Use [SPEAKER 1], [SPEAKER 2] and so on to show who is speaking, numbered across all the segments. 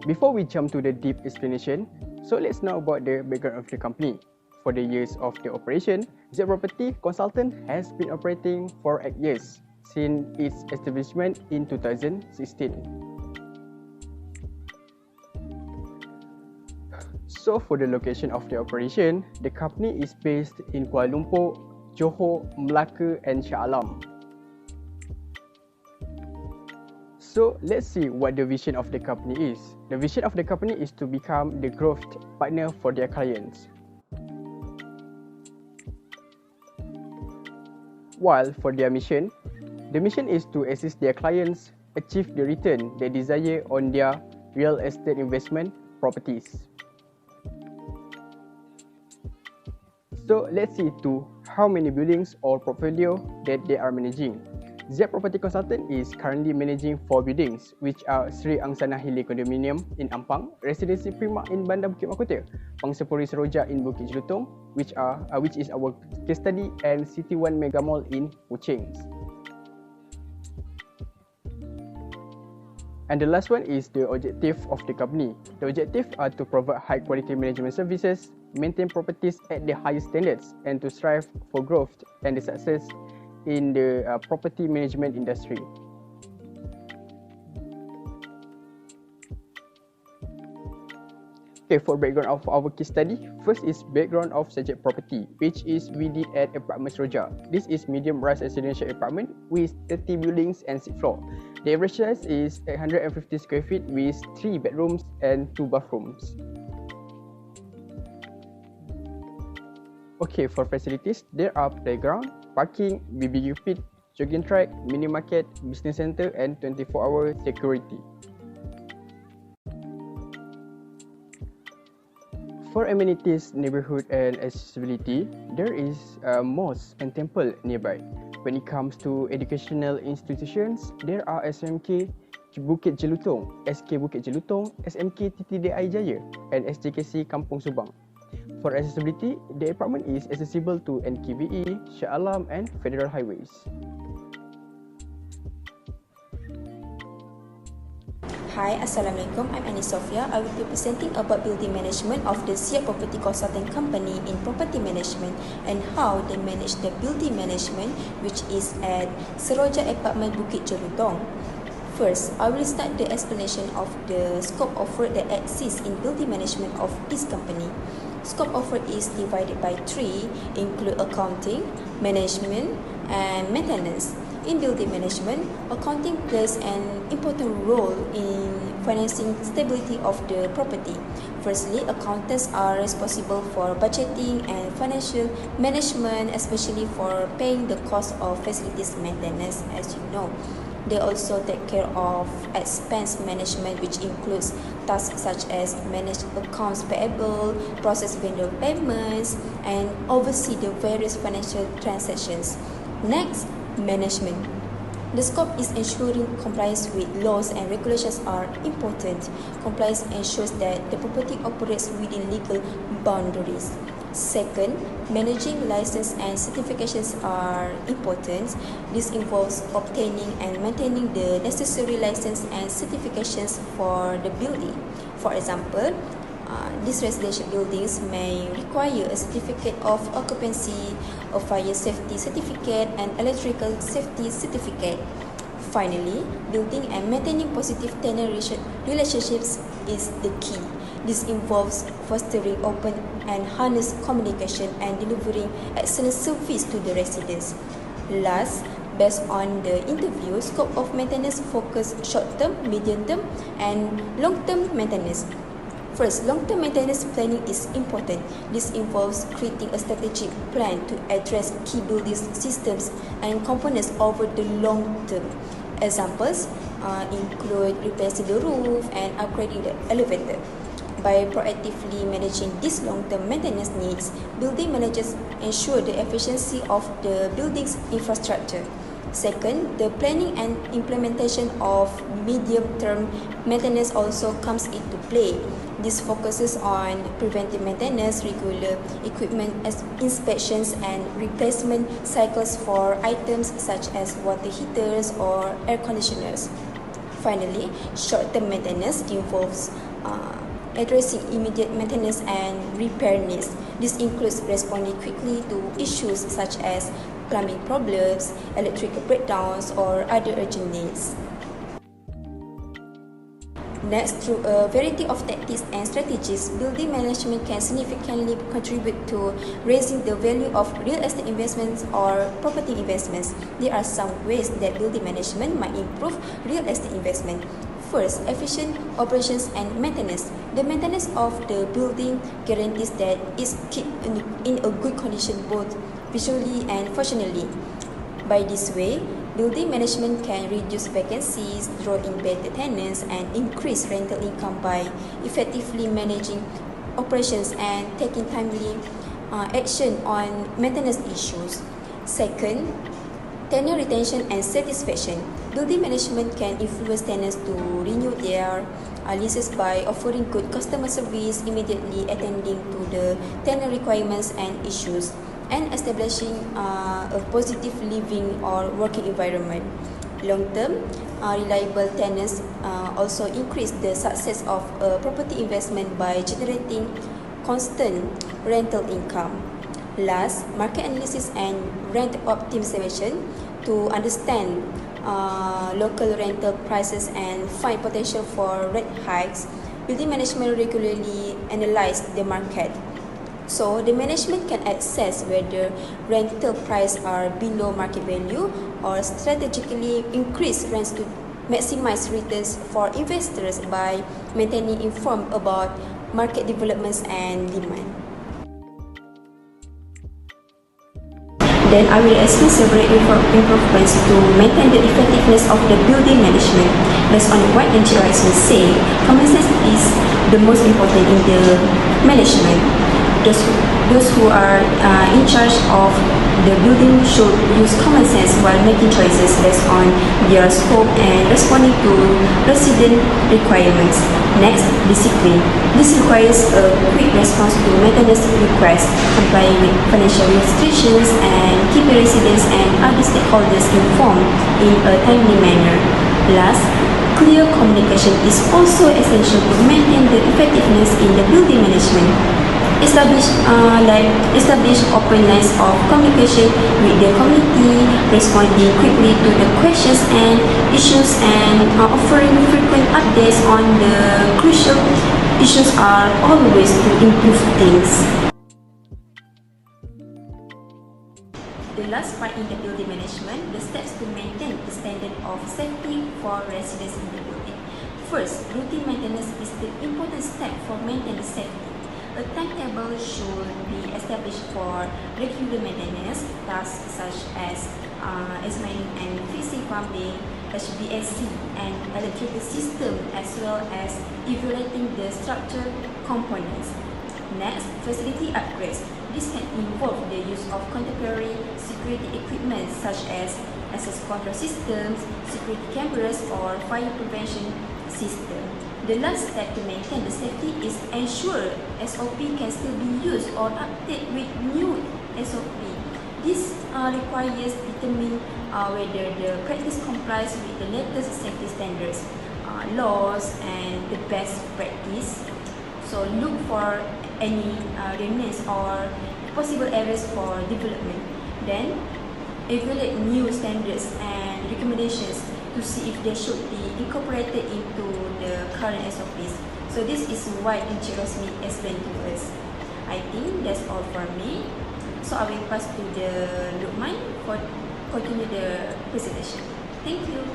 [SPEAKER 1] Before we jump to the deep explanation, so let's know about the background of the company. For the years of the operation, Z Property Consultant has been operating for 8 years since its establishment in 2016. So for the location of the operation, the company is based in Kuala Lumpur, Johor, Melaka and Shah Alam. So let's see what the vision of the company is. The vision of the company is to become the growth partner for their clients. While for their mission, the mission is to assist their clients achieve the return they desire on their real estate investment properties. So let's see to how many buildings or portfolio that they are managing. Z Property Consultant is currently managing 4 buildings, which are Sri Angsana Hilly Condominium in Ampang, Residency Prima in Bandar Bukit Makota, Pangsapuri Seroja in Bukit Jelutong, which is our case study, and City One Mega Mall in Kuching. And the last one is the objective of the company. The objective are to provide high quality management services, maintain properties at the highest standards, and to strive for growth and the success in the property management industry. Okay, for background of our case study, first is background of subject property, which is we did at Apartment Seroja. This is medium rise residential apartment with 30 buildings and 6 floors. The average size is 850 square feet with 3 bedrooms and 2 bathrooms. Okay, for facilities, there are playground, parking, BBQ pit, jogging track, mini market, business center and 24-hour security. For amenities, neighborhood and accessibility, there is a mosque and temple nearby. When it comes to educational institutions, there are SMK Bukit Jelutong, SK Bukit Jelutong, SMK TTDI Jaya and SJKC Kampung Subang. For accessibility, the apartment is accessible to NKBE, Shah Alam and Federal Highways.
[SPEAKER 2] Hi, Assalamualaikum. I'm Annie Sofia. I will be presenting about building management of the Z Property Consulting Company in property management and how they manage the building management, which is at Seroja Apartment Bukit Jelutong. First, I will start the explanation of the scope of work that exists in building management of this company. Scope of work is divided by 3, include accounting, management, and maintenance. In building management, accounting plays an important role in financing stability of the property. Firstly, accountants are responsible for budgeting and financial management, especially for paying the cost of facilities maintenance, as you know. They also take care of expense management, which includes tasks such as manage accounts payable, process vendor payments, and oversee the various financial transactions. Next, management. The scope is ensuring compliance with laws and regulations are important. Compliance ensures that the property operates within legal boundaries. Second, managing license and certifications are important. This involves obtaining and maintaining the necessary license and certifications for the building. For example, these residential buildings may require a certificate of occupancy, a fire safety certificate, and electrical safety certificate. Finally, building and maintaining positive tenant relationships is the key. This involves fostering open and honest communication and delivering excellent service to the residents. Last, based on the interview, scope of maintenance focus short-term, medium-term, and long-term maintenance. First, long-term maintenance planning is important. This involves creating a strategic plan to address key building systems and components over the long term. Examples include replacing the roof and upgrading the elevator. By proactively managing these long-term maintenance needs, building managers ensure the efficiency of the building's infrastructure. Second, the planning and implementation of medium-term maintenance also comes into play. This focuses on preventive maintenance, regular equipment inspections, and replacement cycles for items such as water heaters or air conditioners. Finally, short-term maintenance involves addressing immediate maintenance and repair needs. This includes responding quickly to issues such as plumbing problems, electrical breakdowns, or other urgent needs. Next, through a variety of tactics and strategies, building management can significantly contribute to raising the value of real estate investments or property investments. There are some ways that building management might improve real estate investment. First, efficient operations and maintenance. The maintenance of the building guarantees that it's kept in a good condition both visually and functionally. By this way, building management can reduce vacancies, draw in better tenants, and increase rental income by effectively managing operations and taking timely action on maintenance issues. Second, tenant retention and satisfaction. Building management can influence tenants to renew their leases by offering good customer service, immediately attending to the tenant requirements and issues, and establishing a positive living or working environment. Long-term, reliable tenants also increase the success of a property investment by generating constant rental income. Last, market analysis and rent optimization to understand local rental prices and find potential for rent hikes. Building management regularly analyze the market. So, the management can assess whether rental prices are below market value or strategically increase rents to maximize returns for investors by maintaining informed about market developments and demand. Then I will explain several improvements to maintain the effectiveness of the building management. Based on what NGRS will say, common sense is the most important in the management. Those who are in charge of the building should use common sense while making choices based on their scope and responding to resident requirements. Next, discipline. This requires a quick response to maintenance requests, complying with financial restrictions, and keeping residents and other stakeholders informed in a timely manner. Last, clear communication is also essential to maintain the effectiveness in the building management. Establish open lines of communication with the community, responding quickly to the questions and issues, and offering frequent updates on the crucial issues are always to improve things. The last part in the building management, the steps to maintain the standard of safety for residents in the building. First, routine maintenance is the important step for maintaining safety. A timetable should be established for regular maintenance tasks such as examining and fixing plumbing, HVAC, and electrical system, as well as evaluating the structural components. Next, facility upgrades. This can involve the use of contemporary security equipment such as access control systems, security cameras, or fire prevention system. The last step to maintain the safety is ensure SOP can still be used or updated with new SOP. This requires determining whether the practice complies with the latest safety standards, laws, and the best practice. So look for any remnants or possible areas for development. Then evaluate new standards and recommendations to see if they should be incorporated into the current SOPs. So this is what Encik Rosmi explained to us. I think that's all for me. So I will pass to the Lukman for continue the presentation. Thank you.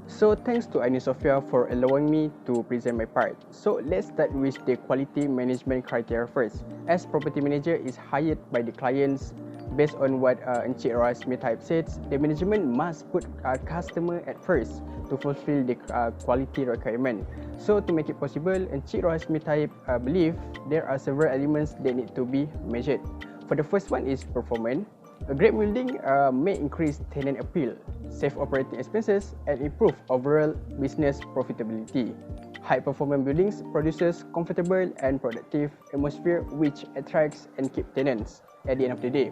[SPEAKER 1] So thanks to Aini Sophia for allowing me to present my part. So let's start with the quality management criteria first. As property manager is hired by the clients, based on what Encik Rasmi type says, the management must put customer at first to fulfill the quality requirement. So to make it possible, Encik Rasmi type believe there are several elements that need to be measured. For the first one is performance. A great building may increase tenant appeal, save operating expenses, and improve overall business profitability. High-performing buildings produces comfortable and productive atmosphere which attracts and keeps tenants at the end of the day.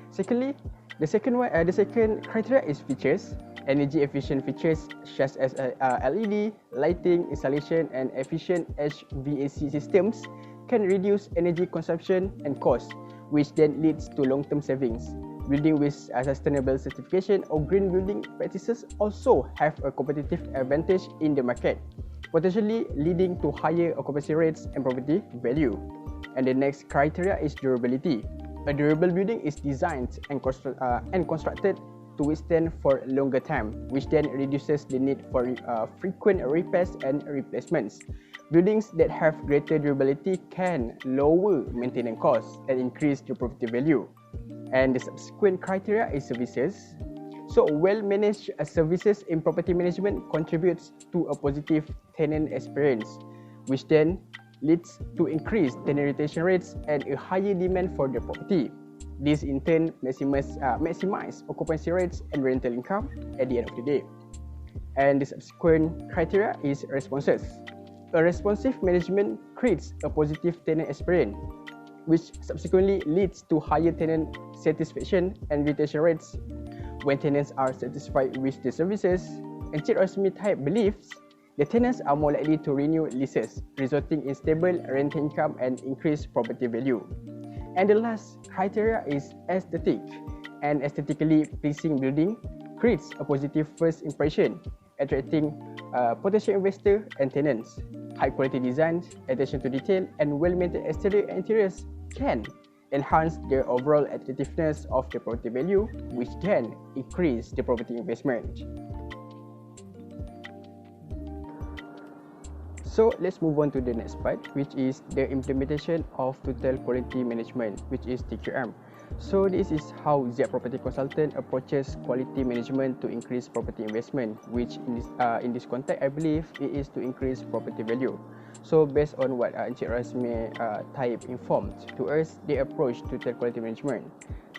[SPEAKER 1] Secondly, The second criteria is features. Energy efficient features such as LED, lighting, installation, and efficient HVAC systems can reduce energy consumption and cost, which then leads to long-term savings. Building with sustainable certification or green building practices also have a competitive advantage in the market, potentially leading to higher occupancy rates and property value. And the next criteria is durability. A durable building is designed and constructed to withstand for longer time, which then reduces the need for frequent repairs and replacements. Buildings that have greater durability can lower maintenance costs and increase the property value. And the subsequent criteria is services. So well-managed services in property management contributes to a positive tenant experience, which then leads to increased tenant retention rates and a higher demand for the property. This in turn maximize occupancy rates and rental income at the end of the day. And the subsequent criteria is responses. A responsive management creates a positive tenant experience, which subsequently leads to higher tenant satisfaction and retention rates. When tenants are satisfied with the services, Encik Rosmi type believes the tenants are more likely to renew leases, resulting in stable rental income and increased property value. And the last criteria is aesthetic. An aesthetically pleasing building creates a positive first impression, attracting potential investors and tenants. High quality designs, attention to detail, and well-maintained exterior and interiors can enhance the overall attractiveness of the property value, which can increase the property investment. So let's move on to the next part, which is the implementation of total quality management, which is TQM. So this is how Ziad Property Consultant approaches quality management to increase property investment, which in this context, I believe it is to increase property value. So based on what Encik Rasmi type informed to us, they approach total quality management.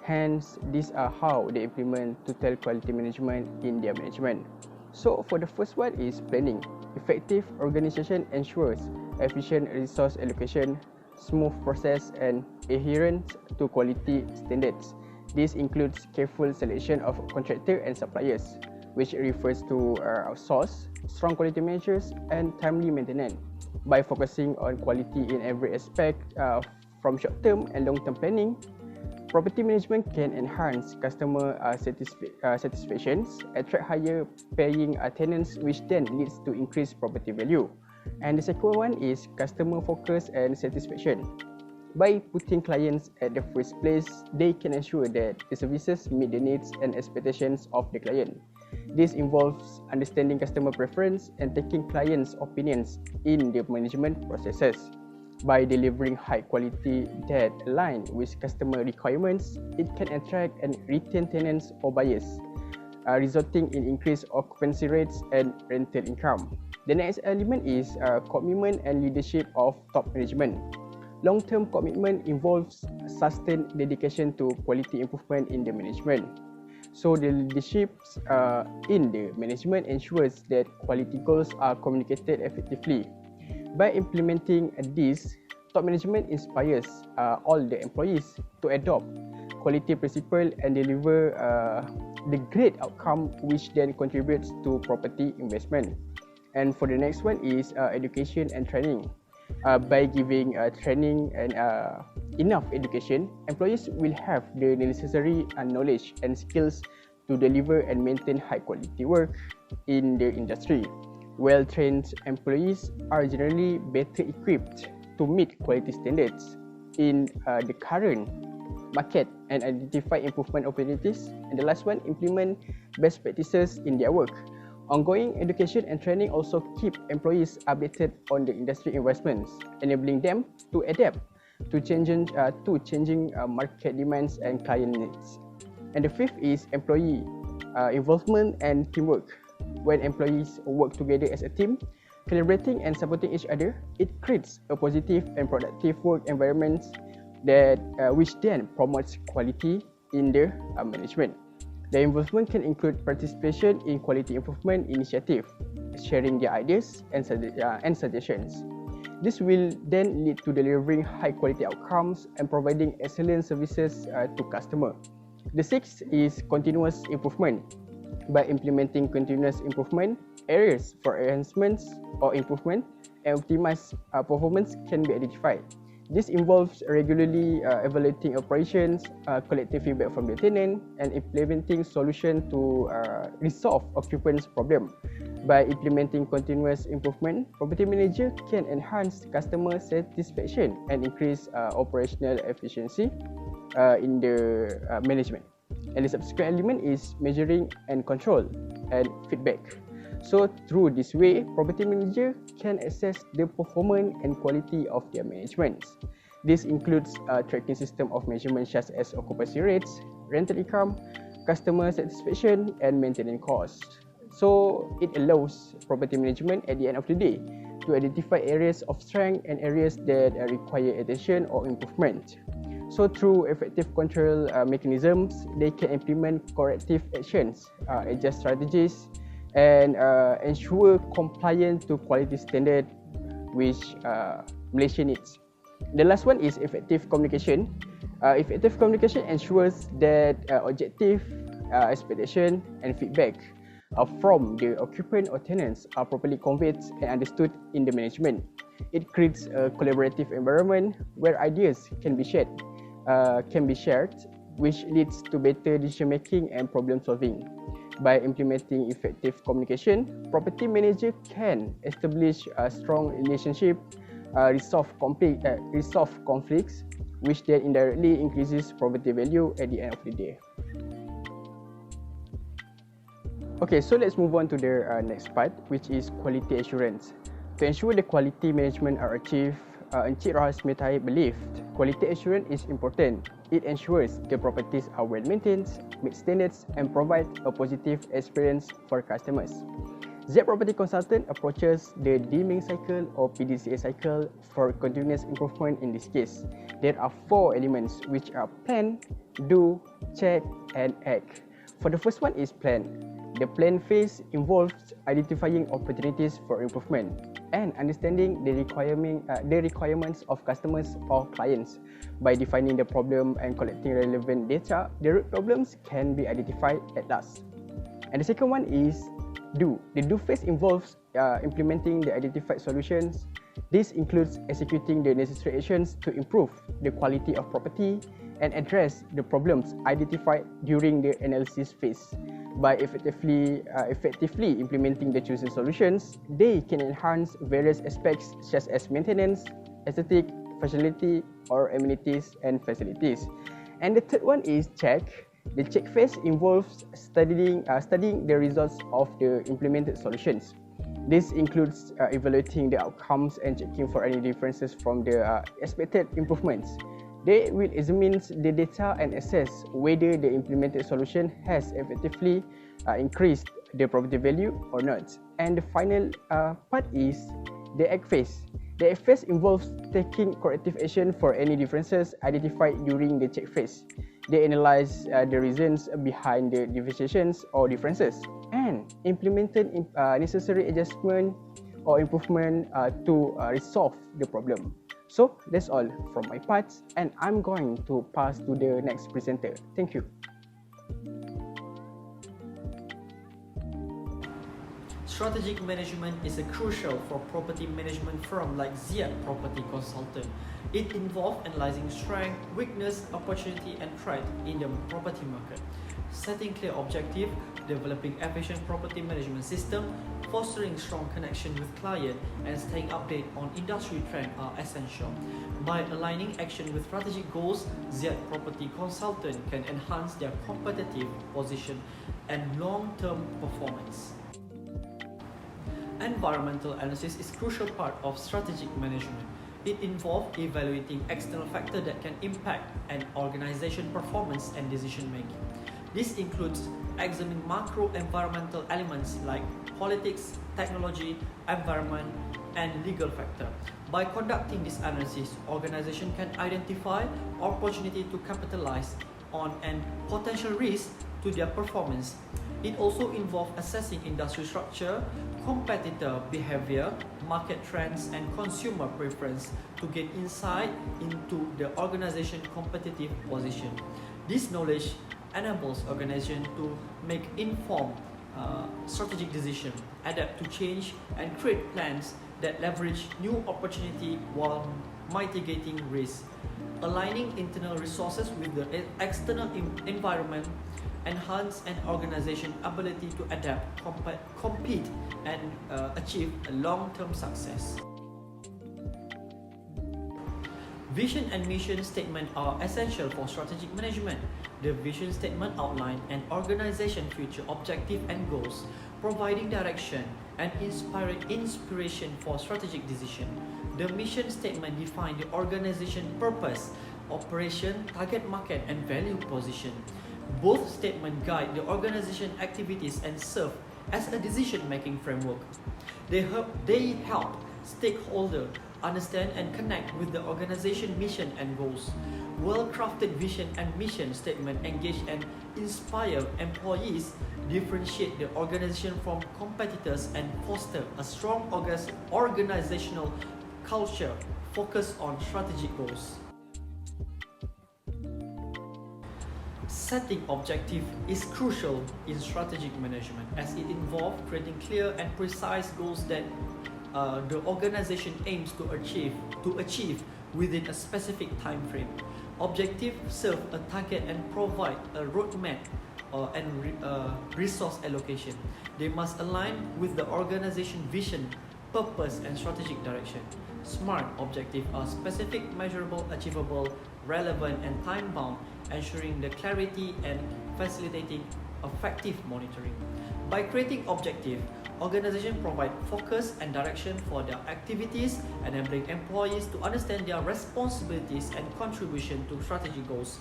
[SPEAKER 1] Hence, these are how they implement total quality management in their management. So for the first one is planning. Effective organization ensures efficient resource allocation, smooth process, and adherence to quality standards. This includes careful selection of contractor and suppliers, which refers to outsource, strong quality measures, and timely maintenance. By focusing on quality in every aspect, from short-term and long-term planning, property management can enhance customer satisfactions, attract higher paying tenants, which then leads to increased property value. And the second one is customer focus and satisfaction. By putting clients at the first place, they can ensure that the services meet the needs and expectations of the client. This involves understanding customer preference and taking clients' opinions in the management processes. By delivering high quality that align with customer requirements, it can attract and retain tenants or buyers, resulting in increased occupancy rates and rental income. The next element is commitment and leadership of top management. Long-term commitment involves sustained dedication to quality improvement in the management. So the leadership in the management ensures that quality goals are communicated effectively. By implementing this, top management inspires all the employees to adopt quality principles and deliver the great outcome, which then contributes to property investment. And for the next one is education and training. By giving training and enough education, employees will have the necessary knowledge and skills to deliver and maintain high quality work in the industry. Well-trained employees are generally better equipped to meet quality standards in the current market and identify improvement opportunities. And the last one, implement best practices in their work. Ongoing education and training also keep employees updated on the industry investments, enabling them to adapt to changing market demands and client needs. And the fifth is employee involvement and teamwork. When employees work together as a team, collaborating and supporting each other, it creates a positive and productive work environment that which then promotes quality in the management. The involvement can include participation in quality improvement initiative, sharing their ideas and suggestions. This will then lead to delivering high quality outcomes and providing excellent services to customers. The sixth is continuous improvement. By implementing continuous improvement, areas for enhancements or improvement and optimized performance can be identified. This involves regularly evaluating operations, collecting feedback from the tenant, and implementing solutions to resolve occupants' problem. By implementing continuous improvement, property manager can enhance customer satisfaction and increase operational efficiency in the management. And the subsequent element is measuring and control and feedback. So through this way, property manager can assess the performance and quality of their management. This includes a tracking system of measurement such as occupancy rates, rental income, customer satisfaction, and maintenance costs. So it allows property management at the end of the day to identify areas of strength and areas that require attention or improvement. So through effective control mechanisms, they can implement corrective actions, adjust strategies, and ensure compliance to quality standard which Malaysia needs. The last one is effective communication. Effective communication ensures that objective expectation and feedback from the occupant or tenants are properly conveyed and understood in the management. It creates a collaborative environment where ideas can be shared, which leads to better decision making and problem solving. By implementing effective communication, property manager can establish a strong relationship, resolve conflicts, which then indirectly increases property value at the end of the day. Okay, so let's move on to the next part, which is quality assurance. To ensure the quality management are achieved, Encik Rahasmitai believed quality assurance is important. It ensures the properties are well maintained, meet standards, and provide a positive experience for customers. Z Property Consultant approaches the deeming cycle or PDCA cycle for continuous improvement in this case. There are 4 elements which are plan, do, check, and act. For the first one is plan. The plan phase involves identifying opportunities for improvement and understanding the requirements of customers or clients. By defining the problem and collecting relevant data, the root problems can be identified at last. And the second one is do. The do phase involves implementing the identified solutions. This includes executing the necessary actions to improve the quality of property and address the problems identified during the analysis phase. By effectively implementing the chosen solutions, they can enhance various aspects such as maintenance, aesthetic, functionality, or amenities and facilities. And the third one is check. The check phase involves studying the results of the implemented solutions. This includes evaluating the outcomes and checking for any differences from the expected improvements. They will examine the data and assess whether the implemented solution has effectively increased the property value or not. And the final part is the act phase. The act phase involves taking corrective action for any differences identified during the check phase. They analyze the reasons behind the deviations or differences and implemented necessary adjustment or improvement to resolve the problem. So that's all from my part, and I'm going to pass to the next presenter. Thank you.
[SPEAKER 3] Strategic management is crucial for property management firm like Z Property Consultant. It involves analyzing strength, weakness, opportunity, and threat in the property market, setting clear objectives, developing efficient property management system, fostering strong connection with client, and staying updated on industry trends are essential. By aligning action with strategic goals, Z Property Consultant can enhance their competitive position and long-term performance. Environmental analysis is a crucial part of strategic management. It involves evaluating external factors that can impact an organization's performance and decision making. This includes examining macro environmental elements like politics, technology, environment, and legal factors. By conducting this analysis, organizations can identify opportunity to capitalize on and potential risk to their performance. It also involves assessing industry structure, competitor behavior, market trends, and consumer preference to gain insight into the organization's competitive position. This knowledge enables organizations to make informed strategic decisions, adapt to change, and create plans that leverage new opportunity while mitigating risk. Aligning internal resources with the external environment enhance an organization's ability to adapt, compete, and achieve a long-term success. Vision and mission statement are essential for strategic management. The vision statement outlines an organization's future objective and goals, providing direction and inspiration for strategic decision. The mission statement defines the organization's purpose, operation, target market, and value position. Both statements guide the organization's activities and serve as a decision-making framework. They help stakeholders understand and connect with the organization's mission and goals. Well-crafted vision and mission statement engage and inspire employees, differentiate the organization from competitors, and foster a strong organizational culture focused on strategic goals. Setting objective is crucial in strategic management as it involves creating clear and precise goals that the organization aims to achieve within a specific time frame. Objectives serve a target and provide a roadmap and resource allocation. They must align with the organization vision, purpose, and strategic direction. SMART objectives are specific, measurable, achievable, relevant, and time-bound, ensuring the clarity and facilitating effective monitoring. By creating objectives, organizations provide focus and direction for their activities, enabling employees to understand their responsibilities and contribution to strategy goals.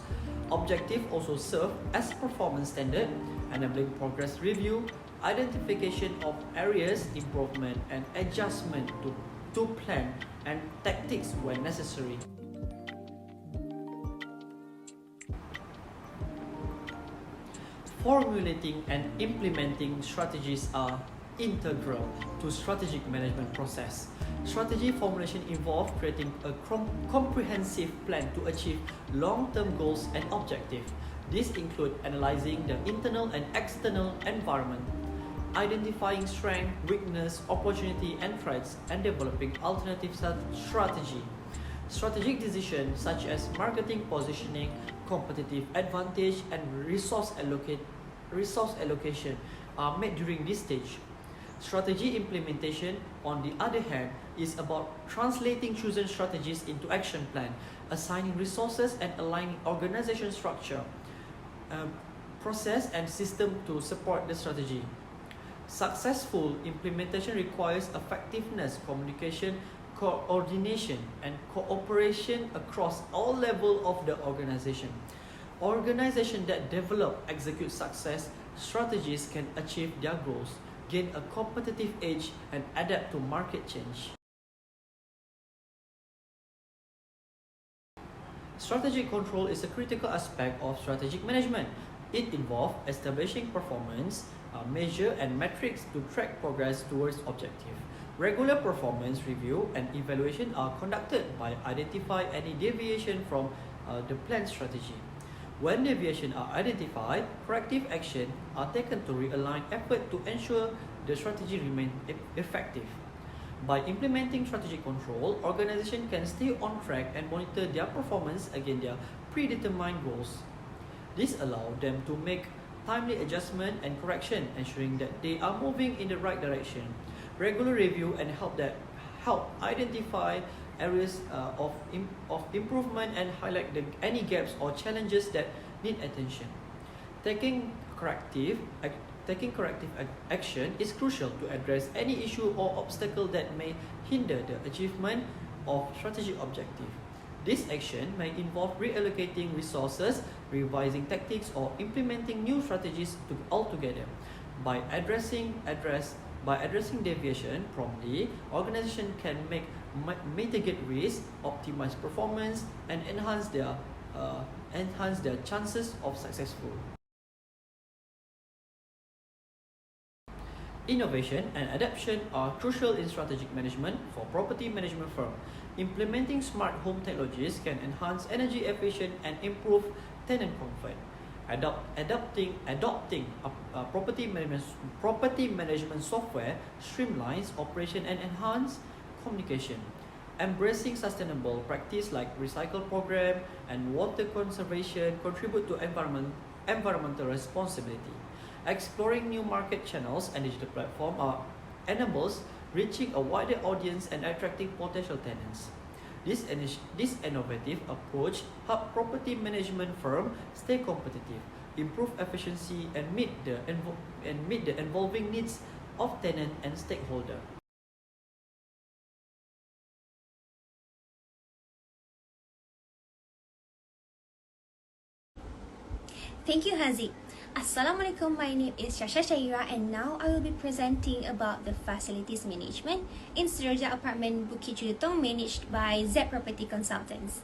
[SPEAKER 3] Objectives also serve as performance standard, enabling progress review, identification of areas improvement, and adjustment to plan and tactics when necessary. Formulating and implementing strategies are integral to strategic management process. Strategy formulation involves creating a comprehensive plan to achieve long-term goals and objectives. These include analyzing the internal and external environment, identifying strength, weakness, opportunity, and threats, and developing alternative strategy. Strategic decisions such as marketing positioning, competitive advantage, and resource allocation are made during this stage. Strategy implementation, on the other hand, is about translating chosen strategies into action plan, assigning resources, and aligning organization structure, process, and system to support the strategy. Successful implementation requires effectiveness, communication, coordination, and cooperation across all levels of the organization. Organizations that develop, execute success strategies can achieve their goals, gain a competitive edge, and adapt to market change. Strategic control is a critical aspect of strategic management. It involves establishing performance, measure, and metrics to track progress towards objective. Regular performance review and evaluation are conducted by identifying any deviation from the planned strategy. When deviations are identified, corrective actions are taken to realign effort to ensure the strategy remains effective. By implementing strategic control, organizations can stay on track and monitor their performance against their predetermined goals. This allows them to make timely adjustment and correction, ensuring that they are moving in the right direction. Regular review and help identify areas of improvement and highlight any gaps or challenges that need attention. Taking corrective action is crucial to address any issue or obstacle that may hinder the achievement of strategic objective. This action may involve reallocating resources, revising tactics, or implementing new strategies altogether. By addressing deviation promptly, organizations can mitigate risk, optimize performance, and enhance their chances of successful. Innovation and adaptation are crucial in strategic management for property management firms. Implementing smart home technologies can enhance energy efficiency and improve tenant comfort. Adopting property management software streamlines operation and enhance communication. Embracing sustainable practice like recycle program and water conservation contribute to environmental responsibility. Exploring new market channels and digital platform enables reaching a wider audience and attracting potential tenants. This innovative approach helps property management firms stay competitive, improve efficiency, and meet the evolving needs of tenant and stakeholder.
[SPEAKER 4] Thank you, Haziq. Assalamualaikum, my name is Shasha Shaira and now I will be presenting about the facilities management in Seroja Apartment Bukit Jelutong managed by Z Property Consultants.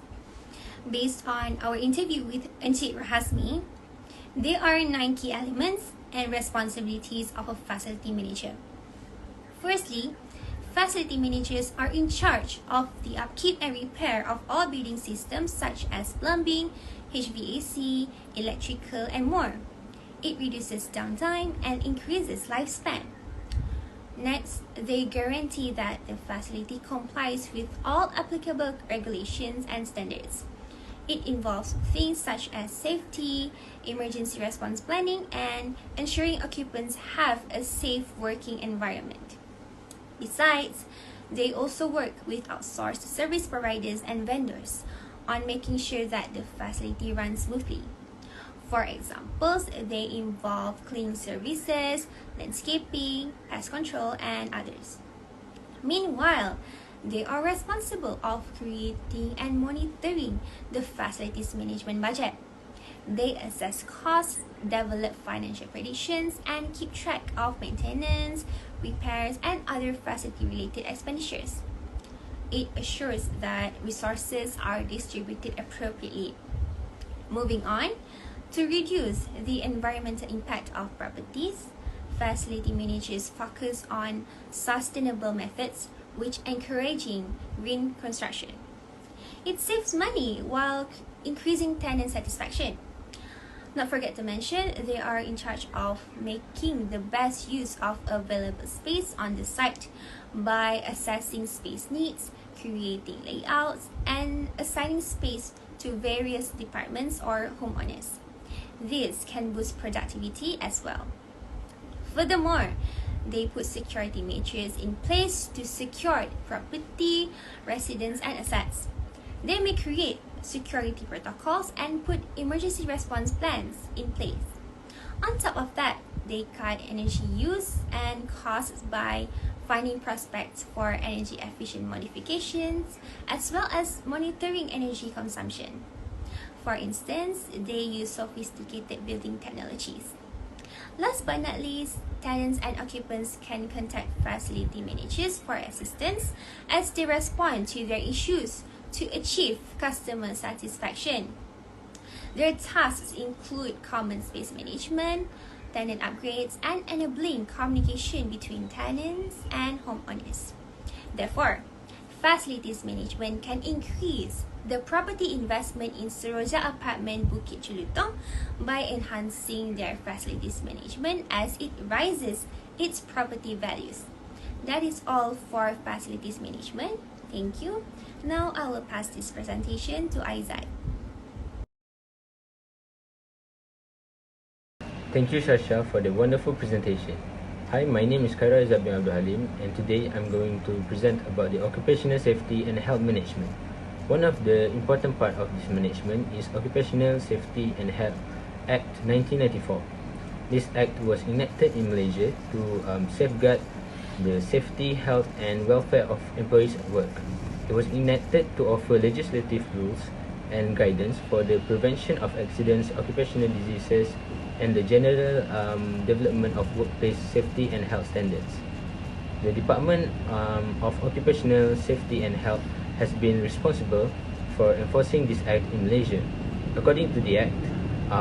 [SPEAKER 4] Based on our interview with Encik Rahasmi, there are 9 key elements and responsibilities of a facility manager. Firstly, facility managers are in charge of the upkeep and repair of all building systems such as plumbing, HVAC, electrical, and more. It reduces downtime and increases lifespan. Next, they guarantee that the facility complies with all applicable regulations and standards. It involves things such as safety, emergency response planning, and ensuring occupants have a safe working environment. Besides, they also work with outsourced service providers and vendors on making sure that the facility runs smoothly. For examples, they involve cleaning services, landscaping, pest control, and others. Meanwhile, they are responsible of creating and monitoring the facilities management budget. They assess costs, develop financial predictions, and keep track of maintenance, repairs, and other facility-related expenditures. It assures that resources are distributed appropriately. Moving on, to reduce the environmental impact of properties, facility managers focus on sustainable methods which encouraging green construction. It saves money while increasing tenant satisfaction. Not forget to mention, they are in charge of making the best use of available space on the site by assessing space needs, creating layouts, and assigning space to various departments or homeowners. This can boost productivity as well. Furthermore, they put security measures in place to secure property, residents, and assets. They may create security protocols and put emergency response plans in place. On top of that, they cut energy use and costs by finding prospects for energy efficient modifications as well as monitoring energy consumption. For instance, they use sophisticated building technologies. Last but not least, tenants and occupants can contact facility managers for assistance as they respond to their issues to achieve customer satisfaction. Their tasks include common space management, tenant upgrades, and enabling communication between tenants and homeowners. Therefore, facilities management can increase the property investment in Seroja Apartment Bukit Jelutong by enhancing their facilities management as it rises its property values. That is all for facilities management. Thank you. Now I will pass this presentation to Aizat.
[SPEAKER 5] Thank you, Shasha, for the wonderful presentation. Hi, my name is Khaira Izzat bin Abdul Halim, and today I'm going to present about the occupational safety and health management. One of the important part of this management is Occupational Safety and Health Act 1994. This act was enacted in Malaysia to safeguard the safety, health, and welfare of employees at work. It was enacted to offer legislative rules and guidance for the prevention of accidents, occupational diseases, and the general development of workplace safety and health standards. The Department of Occupational Safety and Health has been responsible for enforcing this act in Malaysia. According to the act,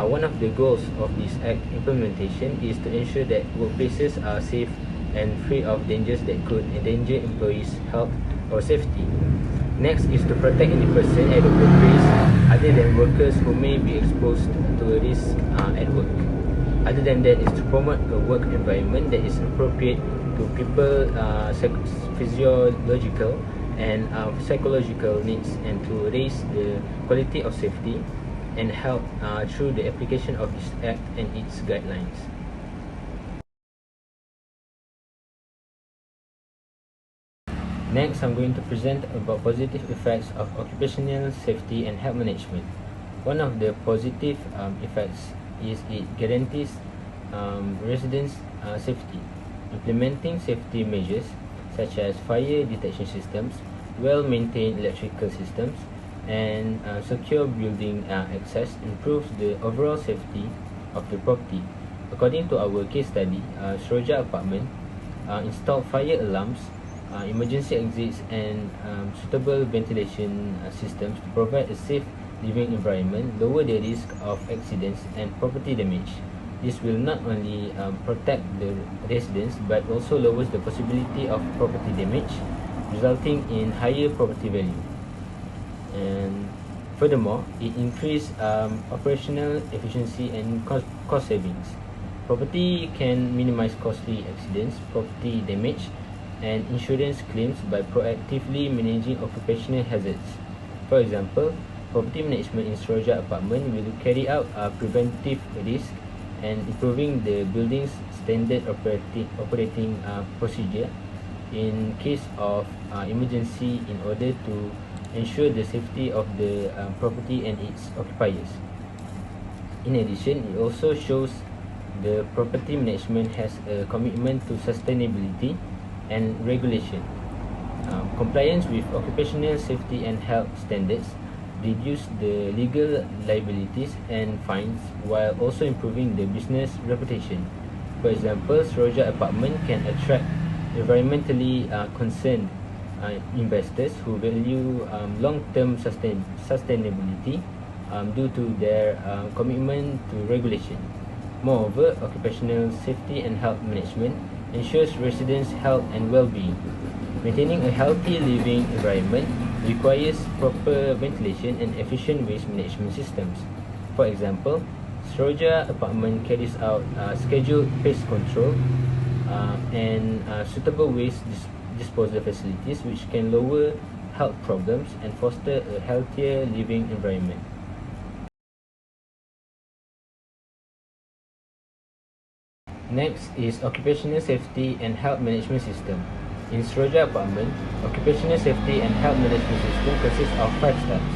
[SPEAKER 5] one of the goals of this act implementation is to ensure that workplaces are safe and free of dangers that could endanger employees' health or safety. Next is to protect any person at a workplace other than workers who may be exposed to a risk at work. Other than that is to promote a work environment that is appropriate to people physiological and psychological needs, and to raise the quality of safety and health through the application of this act and its guidelines. Next, I'm going to present about positive effects of occupational safety and health management. One of the positive effects is it guarantees residents' safety. Implementing safety measures such as fire detection systems, well-maintained electrical systems, and secure building access improves the overall safety of the property. According to our case study, Seroja Apartment installed fire alarms, emergency exits, and suitable ventilation systems to provide a safe living environment, lower the risk of accidents and property damage. This will not only protect the residents but also lowers the possibility of property damage, resulting in higher property value. And furthermore, it increases operational efficiency and cost savings. Property can minimize costly accidents, property damage, and insurance claims by proactively managing occupational hazards. For example, property management in Seroja Apartment will carry out preventive risk and improving the building's standard operating procedure in case of emergency in order to ensure the safety of the property and its occupiers. In addition, it also shows the property management has a commitment to sustainability and regulation. Compliance with occupational safety and health standards reduce the legal liabilities and fines while also improving the business reputation. For example, Seroja Apartment can attract environmentally concerned investors who value long-term sustainability due to their commitment to regulation. Moreover, occupational safety and health management ensures residents' health and well-being. Maintaining a healthy living environment requires proper ventilation and efficient waste management systems. For example, Seroja Apartment carries out scheduled pest control and suitable waste disposal facilities which can lower health problems and foster a healthier living environment. Next is occupational safety and health management system. In Seroja Apartment, occupational safety and health management system consists of 5 steps.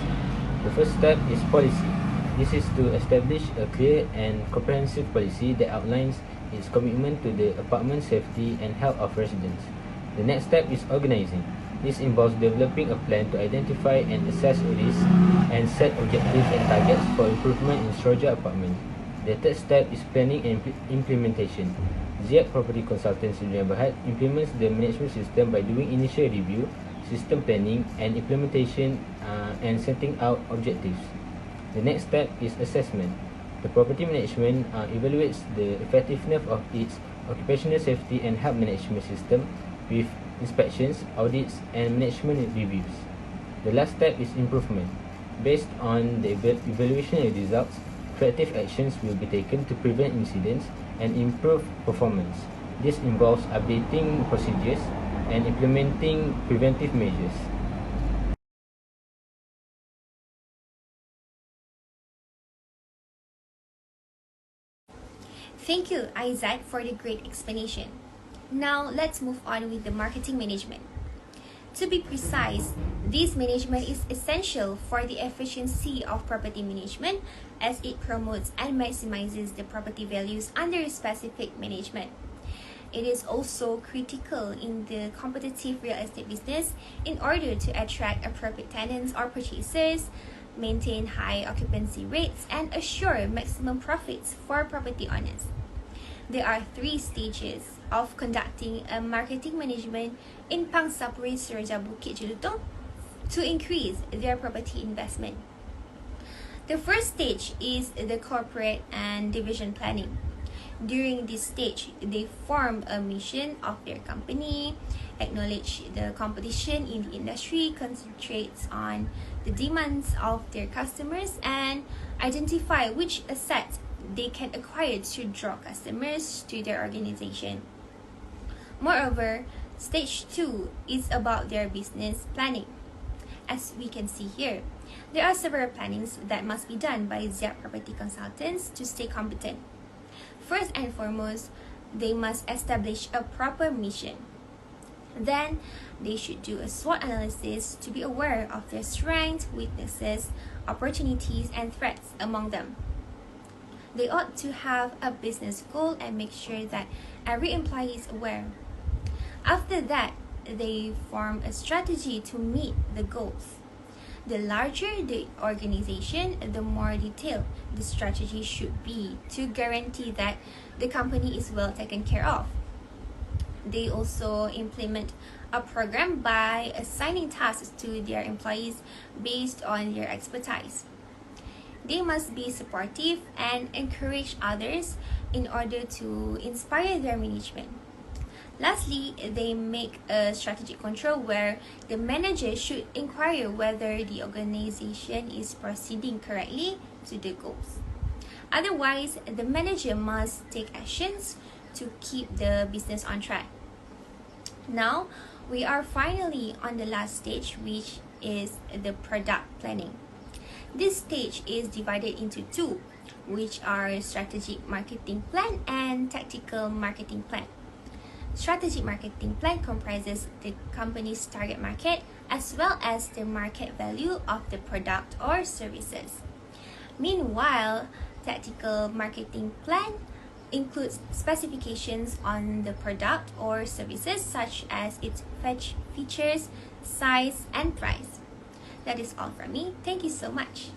[SPEAKER 5] The first step is policy. This is to establish a clear and comprehensive policy that outlines its commitment to the apartment safety and health of residents. The next step is organizing. This involves developing a plan to identify and assess risks and set objectives and targets for improvement in Seroja Apartment. The third step is planning and implementation. Ziad Property Consultants Dunia Berhad implements the management system by doing initial review, system planning and implementation and setting out objectives. The next step is assessment. The property management evaluates the effectiveness of its occupational safety and health management system with inspections, audits and management reviews. The last step is improvement. Based on the evaluation results, corrective actions will be taken to prevent incidents and improve performance. This involves updating procedures and implementing preventive measures.
[SPEAKER 4] Thank you, Aizat, for the great explanation. Now, let's move on with the marketing management. To be precise, this management is essential for the efficiency of property management as it promotes and maximizes the property values under a specific management. It is also critical in the competitive real estate business in order to attract appropriate tenants or purchasers, maintain high occupancy rates, and assure maximum profits for property owners. There are 3 stages of conducting a marketing management in Pangsapuri Seroja Bukit Jelutong to increase their property investment. The first stage is the corporate and division planning. During this stage, they form a mission of their company, acknowledge the competition in the industry, concentrates on the demands of their customers, and identify which assets they can acquire to draw customers to their organization. Moreover, stage 2 is about their business planning. As we can see here, there are several plannings that must be done by ZIAP property consultants to stay competent. First and foremost, they must establish a proper mission. Then, they should do a SWOT analysis to be aware of their strengths, weaknesses, opportunities, and threats among them. They ought to have a business goal and make sure that every employee is aware. After that, they form a strategy to meet the goals. The larger the organization, the more detailed the strategy should be to guarantee that the company is well taken care of. They also implement a program by assigning tasks to their employees based on their expertise. They must be supportive and encourage others in order to inspire their management. Lastly, they make a strategic control where the manager should inquire whether the organization is proceeding correctly to the goals. Otherwise, the manager must take actions to keep the business on track. Now, we are finally on the last stage, which is the product planning. This stage is divided into two, which are strategic marketing plan and tactical marketing plan. Strategic marketing plan comprises the company's target market as well as the market value of the product or services. Meanwhile, tactical marketing plan includes specifications on the product or services such as its features, size, and price. That is all from me. Thank you so much.